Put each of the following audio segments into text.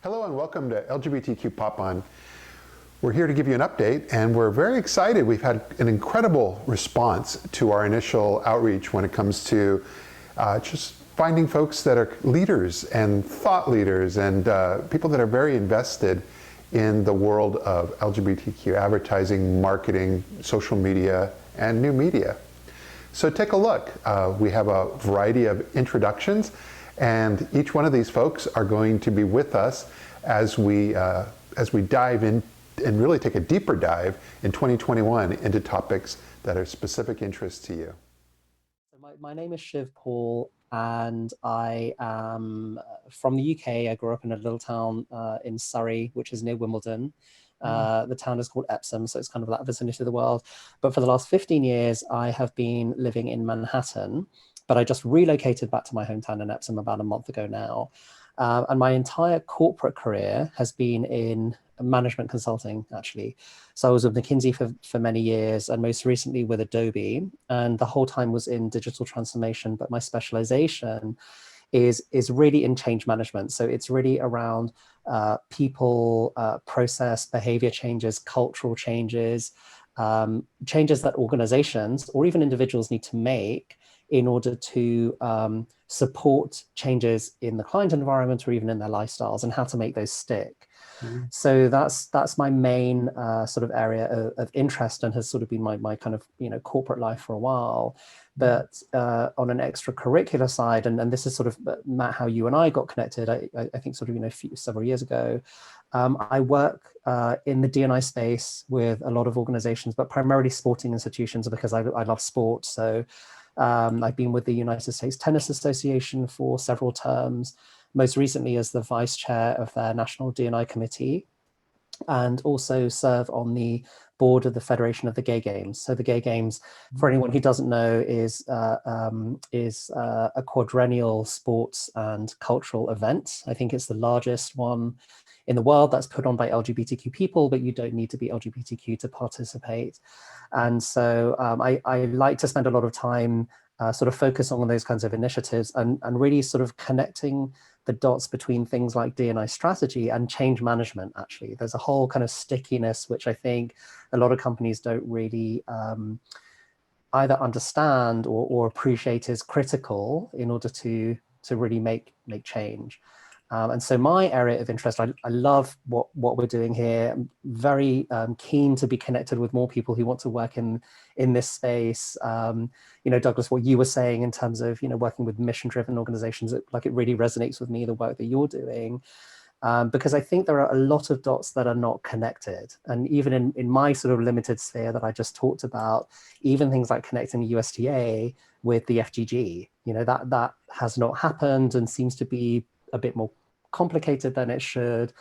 Hello and welcome to LGBTQ PopOn. We're here to give you an update, and we're very excited. We've had an incredible response to our initial outreach when it comes to just finding folks that are leaders and thought leaders and people that are very invested in the world of LGBTQ advertising, marketing, social media, and new media. So take a look. We have a variety of introductions, and each one of these folks are going to be with us as we dive in and really take a deeper dive in 2021 into topics that are specific interest to you. My name is Shiv Paul, and I am from the UK. I grew up in a little town in Surrey, which is near Wimbledon. The town is called Epsom, so it's kind of that vicinity of the world. But for the last 15 years, I have been living in Manhattan, but I just relocated back to my hometown in Epsom about a month ago now. And my entire corporate career has been in management consulting, actually. So I was with McKinsey for many years, and most recently with Adobe, and the whole time was in digital transformation. But my specialization is really in change management. So it's really around people, process, behavior changes, cultural changes, changes that organizations or even individuals need to make in order to support changes in the client environment or even in their lifestyles, and how to make those stick. So that's my main sort of area of interest, and has sort of been my kind of corporate life for a while. But on an extracurricular side, and this is sort of, Matt, how you and I got connected, I think sort of several years ago. I work in the D&I space with a lot of organizations, but primarily sporting institutions, because I love sport. So I've been with the United States Tennis Association for several terms, most recently as the vice chair of their national D&I committee, and also serve on the board of the Federation of the Gay Games. So the Gay Games, for anyone who doesn't know, is a quadrennial sports and cultural event. I think it's the largest one in the world that's put on by LGBTQ people, but you don't need to be LGBTQ to participate. And so I like to spend a lot of time sort of focus on those kinds of initiatives, and really sort of connecting the dots between things like D&I strategy and change management. Actually, there's a whole kind of stickiness, which I think a lot of companies don't really either understand or appreciate is critical in order to really make change. And so my area of interest, I love what we're doing here. I'm very keen to be connected with more people who want to work in this space. Douglas, what you were saying in terms of working with mission-driven organizations, it really resonates with me, the work that you're doing, because I think there are a lot of dots that are not connected. And even in my sort of limited sphere that I just talked about, even things like connecting the USTA with the FGG, that has not happened and seems to be a bit more complicated than it should.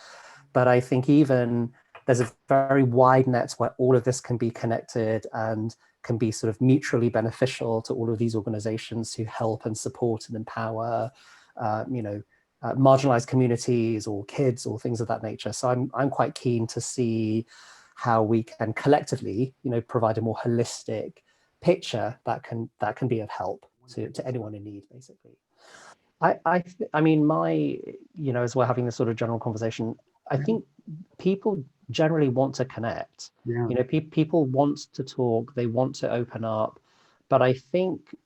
But I think even there's a very wide net where all of this can be connected and can be sort of mutually beneficial to all of these organizations to help and support and empower marginalized communities or kids or things of that nature. So I'm quite keen to see how we can collectively provide a more holistic picture that can be of help to anyone in need, basically. I mean, as we're having this sort of general conversation, I think people generally want to connect. Yeah. People want to talk, they want to open up, but I think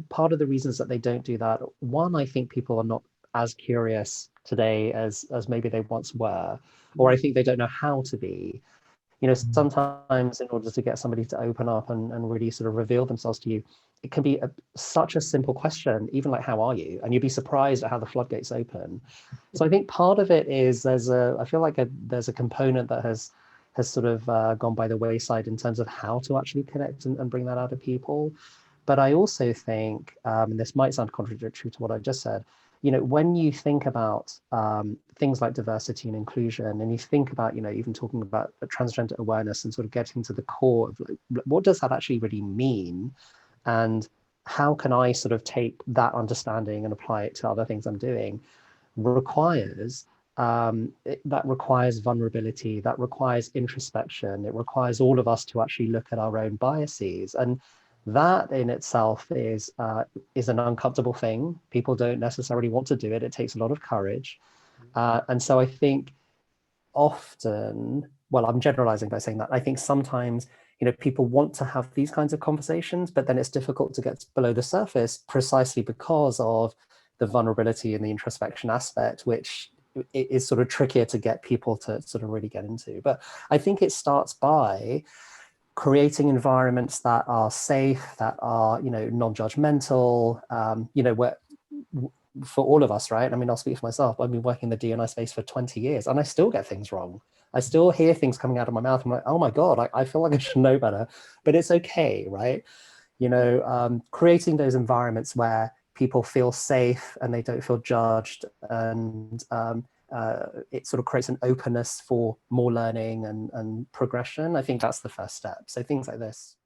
part of the reasons that they don't do that, one, I think people are not as curious today as maybe they once were, or I think they don't know how to be. Sometimes in order to get somebody to open up and really sort of reveal themselves to you, it can be such a simple question, even like, how are you? And you'd be surprised at how the floodgates open. So I think part of it is I feel like there's a component that has sort of gone by the wayside in terms of how to actually connect and bring that out of people. But I also think, and this might sound contradictory to what I just said, when you think about things like diversity and inclusion, and you think about, even talking about transgender awareness and sort of getting to the core of what does that actually really mean? And how can I sort of take that understanding and apply it to other things I'm doing, requires vulnerability, that requires introspection. It requires all of us to actually look at our own biases. And that in itself is an uncomfortable thing. People don't necessarily want to do it. It takes a lot of courage. And so I think often, well, I'm generalizing by saying that. I think sometimes, people want to have these kinds of conversations, but then it's difficult to get below the surface precisely because of the vulnerability and the introspection aspect, which is sort of trickier to get people to sort of really get into. But I think it starts by creating environments that are safe, that are, non-judgmental, where for all of us, right? I mean, I'll speak for myself. I've been working in the D&I space for 20 years and I still get things wrong. I still hear things coming out of my mouth. I'm like, oh my God, I feel like I should know better, but it's okay, right? Creating those environments where people feel safe and they don't feel judged, and it sort of creates an openness for more learning and progression. I think that's the first step. So things like this.